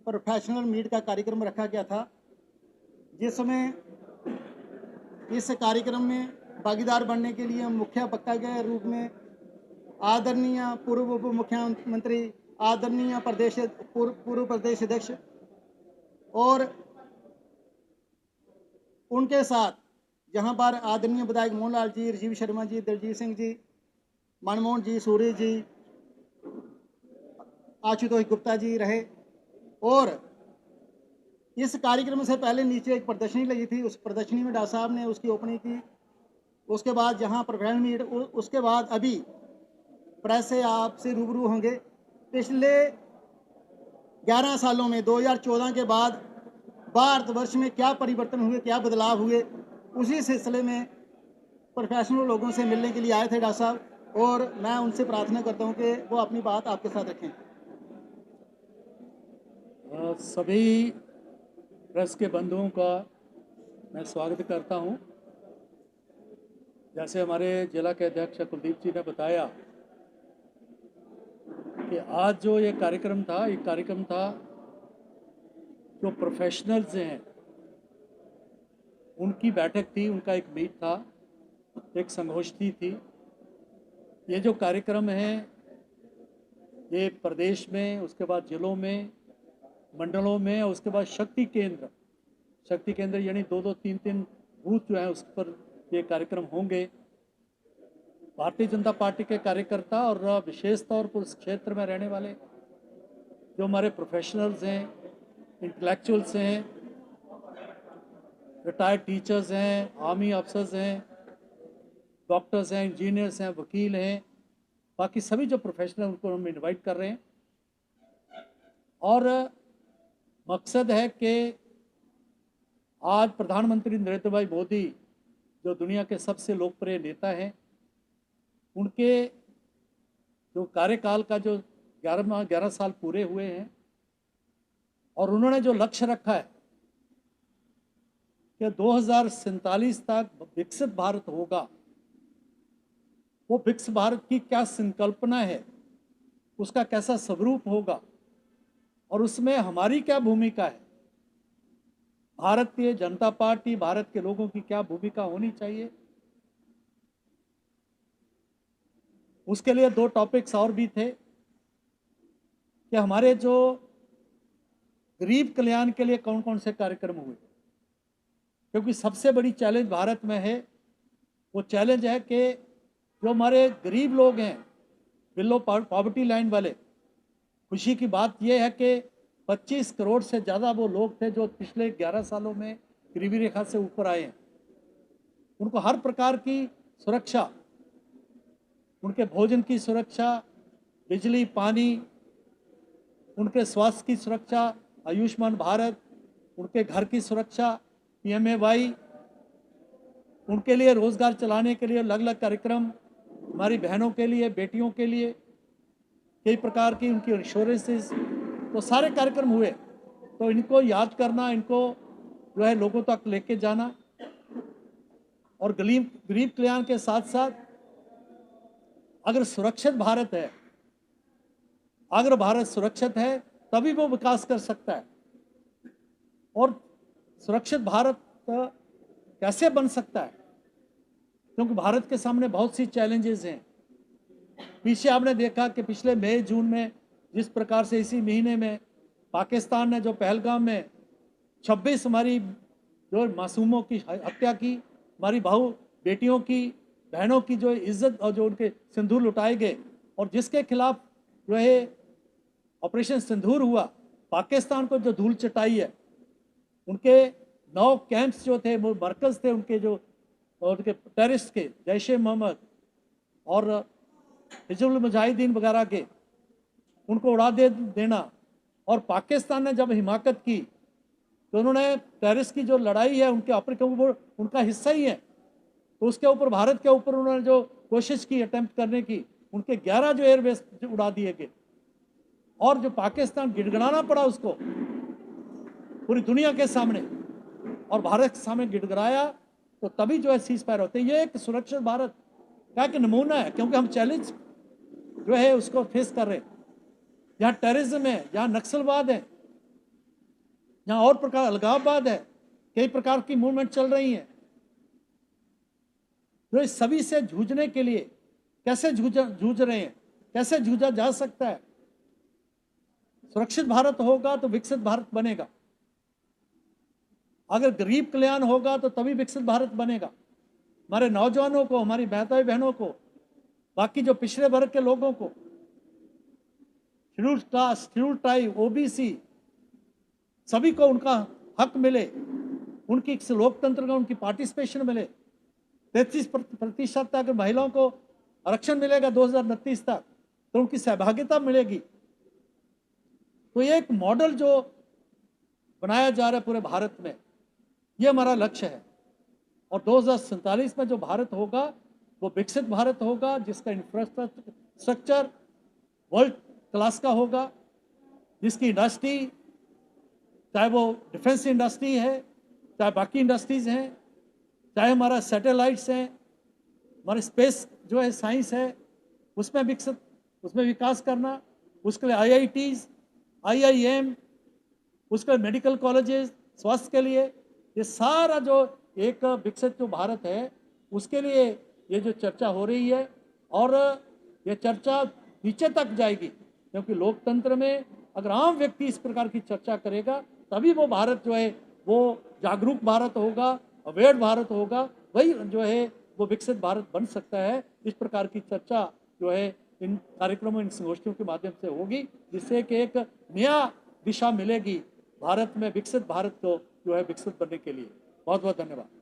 Professional meet का कार्यक्रम रखा गया था, जिसमें इस कार्यक्रम में भागीदार बनने के लिए मुख्य वक्ता के रूप में आदरणीय पूर्व उप मुख्यमंत्री, आदरणीय पूर्व प्रदेश अध्यक्ष और उनके साथ यहाँ पर आदरणीय विधायक मोहनलाल जी, राजीव शर्मा जी, दलजीत सिंह जी, मनमोहन जी, सूर्य जी, आशुतोष गुप्ता जी रहे। और इस कार्यक्रम से पहले नीचे एक प्रदर्शनी लगी थी, उस प्रदर्शनी में डॉक्टर साहब ने उसकी ओपनिंग की। उसके बाद यहाँ प्रोफेशनल मीट, उसके बाद अभी प्रेस से आपसे रूबरू होंगे। पिछले 11 सालों में 2014 के बाद भारतवर्ष में क्या परिवर्तन हुए, क्या बदलाव हुए, उसी सिलसिले में प्रोफेशनल लोगों से मिलने के लिए आए थे डॉक्टर साहब, और मैं उनसे प्रार्थना करता हूं कि वो अपनी बात आपके साथ रखें। सभी प्रेस के बंधुओं का मैं स्वागत करता हूं। जैसे हमारे जिला के अध्यक्ष कुलदीप जी ने बताया कि आज जो ये कार्यक्रम था जो प्रोफेशनल्स हैं उनकी बैठक थी, उनका एक मीट था, एक संगोष्ठी थी। ये जो कार्यक्रम है ये प्रदेश में, उसके बाद जिलों में, मंडलों में, और उसके बाद शक्ति केंद्र यानी 2-2, 3-3 बूथ जो है उस पर ये कार्यक्रम होंगे। भारतीय जनता पार्टी के कार्यकर्ता और विशेष तौर पर उस क्षेत्र में रहने वाले जो हमारे प्रोफेशनल्स हैं, इंटेलेक्चुअल्स हैं, रिटायर्ड टीचर्स हैं, आर्मी अफसर्स हैं, डॉक्टर्स हैं, इंजीनियर्स हैं, वकील हैं, बाकी सभी जो प्रोफेशनल उनको हम इनवाइट कर रहे हैं। और मकसद है कि आज प्रधानमंत्री नरेंद्र भाई मोदी जो दुनिया के सबसे लोकप्रिय नेता हैं, उनके जो कार्यकाल का जो 11 साल पूरे हुए हैं और उन्होंने जो लक्ष्य रखा है कि 2047 तक विकसित भारत होगा, वो विकसित भारत की क्या संकल्पना है, उसका कैसा स्वरूप होगा और उसमें हमारी क्या भूमिका है, भारतीय जनता पार्टी, भारत के लोगों की क्या भूमिका होनी चाहिए। उसके लिए 2 टॉपिक्स और भी थे कि हमारे जो गरीब कल्याण के लिए कौन कौन से कार्यक्रम हुए, क्योंकि सबसे बड़ी चैलेंज भारत में है, वो चैलेंज है कि जो हमारे गरीब लोग हैं, बिलो पॉवर्टी लाइन वाले, खुशी की बात यह है कि 25 करोड़ से ज़्यादा वो लोग थे जो पिछले 11 सालों में गरीबी रेखा से ऊपर आए हैं। उनको हर प्रकार की सुरक्षा, उनके भोजन की सुरक्षा, बिजली, पानी, उनके स्वास्थ्य की सुरक्षा, आयुष्मान भारत, उनके घर की सुरक्षा, PMAY, उनके लिए रोजगार चलाने के लिए अलग अलग कार्यक्रम, हमारी बहनों के लिए, बेटियों के लिए कई प्रकार की उनकी इंश्योरेंसेस, तो सारे कार्यक्रम हुए। तो इनको याद करना, इनको जो है लोगों तक लेके जाना, और गरीब कल्याण के साथ साथ अगर सुरक्षित भारत है, अगर भारत सुरक्षित है तभी वो विकास कर सकता है। और सुरक्षित भारत कैसे बन सकता है, क्योंकि भारत के सामने बहुत सी चैलेंजेस हैं। पीछे आपने देखा कि पिछले मई जून में जिस प्रकार से इसी महीने में पाकिस्तान ने जो पहलगाम में 26 हमारी जो मासूमों की हत्या की, हमारी बेटियों की, बहनों की जो इज्जत और जो उनके सिंदूर लुटाए गए, और जिसके खिलाफ जो है ऑपरेशन सिंदूर हुआ, पाकिस्तान को जो धूल चटाई है, उनके 9 कैंप्स जो थे, वो मरकज थे उनके जो उनके टेररिस्ट के, जैश ए मोहम्मद और हिजबुल मुजाहिदीन वगैरह के, उनको उड़ा देना। और पाकिस्तान ने जब हिमाकत की तो उन्होंने टेररिस्ट की जो लड़ाई है उनके ऑपरेशन उनका हिस्सा ही है, तो उसके ऊपर भारत के ऊपर उन्होंने जो कोशिश की अटेम्प्ट करने की, उनके 11 जो एयरबेस उड़ा दिए गए, और जो पाकिस्तान गिड़गिड़ाना पड़ा उसको पूरी दुनिया के सामने, और भारत के सामने गिड़गिड़ाया, तो तभी जो है सीज फायर होते हैं। ये एक सुरक्षित भारत का एक नमूना है, क्योंकि हम चैलेंज जो है उसको फेस कर रहे हैं। जहाँ टेररिज्म है, जहाँ नक्सलवाद है, जहाँ और प्रकार अलगाववाद है, कई प्रकार की मूवमेंट चल रही हैं, जो इस सभी से जूझने के लिए कैसे जूझ रहे हैं, कैसे जूझा जा सकता है। सुरक्षित भारत होगा तो विकसित भारत बनेगा, अगर गरीब कल्याण होगा तो तभी विकसित भारत बनेगा। हमारे नौजवानों को, हमारी माताएं बहनों को, बाकी जो पिछड़े वर्ग के लोगों को, schedule caste, schedule tribe, OBC, सभी को उनका हक मिले, उनकी लोकतंत्र का उनकी पार्टिसिपेशन मिले। 33% तक अगर महिलाओं को आरक्षण मिलेगा 2029 तक, तो उनकी सहभागिता मिलेगी। तो ये एक मॉडल जो बनाया जा रहा है पूरे भारत में, ये हमारा लक्ष्य है। और 2047 में जो भारत होगा वो विकसित भारत होगा, जिसका इंफ्रास्ट्रक्चर वर्ल्ड क्लास का होगा, जिसकी इंडस्ट्री, चाहे वो डिफेंस इंडस्ट्री है, चाहे बाकी इंडस्ट्रीज हैं, चाहे हमारा सैटेलाइट्स हैं, हमारे स्पेस जो है साइंस है, उसमें विकास करना, उसके लिए IITs, IIM, उसके लिए मेडिकल कॉलेजेस, स्वास्थ्य के लिए, ये सारा जो एक विकसित जो भारत है उसके लिए ये जो चर्चा हो रही है। और ये चर्चा नीचे तक जाएगी, क्योंकि लोकतंत्र में अगर आम व्यक्ति इस प्रकार की चर्चा करेगा तभी वो भारत जो है वो जागरूक भारत होगा, अवेयर भारत होगा, वही जो है वो विकसित भारत बन सकता है। इस प्रकार की चर्चा जो है इन कार्यक्रमों, इन संगोष्ठियों के माध्यम से होगी, जिससे कि एक नया दिशा मिलेगी भारत में विकसित भारत को जो है विकसित बनने के लिए। बहुत बहुत धन्यवाद।